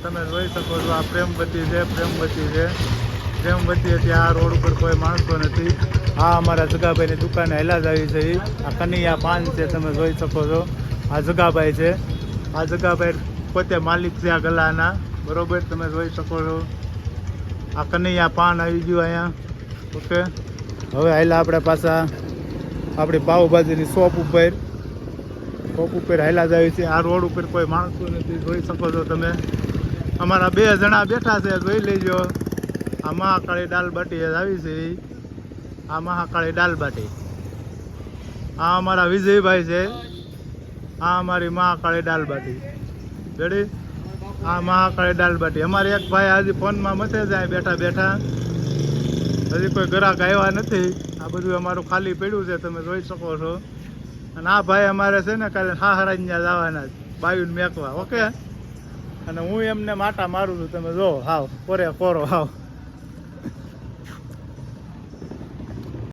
તમે જોઈ શકો છો આ પ્રેમવતી છે. પ્રેમવતી આ રોડ ઉપર કોઈ માણસો નથી. આ અમારા જગાભાઈની દુકાને હેલા જ આવી છે. આ કનૈયા પાન છે, તમે જોઈ શકો છો. આ જગાભાઈ છે. આ જગાભાઈ પોતે માલિક છે આ ગલાના, બરોબર. તમે જોઈ શકો છો આ કનૈયા પાન આવી ગયું અહીંયા. ઓકે, હવે હાલા આપણે પાછા આપણી પાવભાજીની શોપ ઉપર હાલા જ આવી છે. આ રોડ ઉપર કોઈ માણસો નથી, જોઈ શકો છો તમે. અમારા 2 જણા બેઠા છે, જોઈ લેજો. આ મહાકાળી દાલ બાટી આવી છે. આ મહાકાળી દાલ બાટી. આ અમારા વિજયભાઈ છે. આ અમારી મહાકાળી દાલ બાટી રેડી. આ મહાકાળી દાલ બાટી. અમારે એક ભાઈ હજી ફોનમાં મથે જાય બેઠા. હજી કોઈ ગ્રાહક આવ્યા નથી. આ બધું અમારું ખાલી પડ્યું છે, તમે જોઈ શકો છો. અને આ ભાઈ અમારે છે ને કાલે હાહરાજ ત્યાં જવાના બાયુને મેકવા. ઓકે, અને હું એમને માટા મારું છું, તમે જો હાવ કોરો હાવ.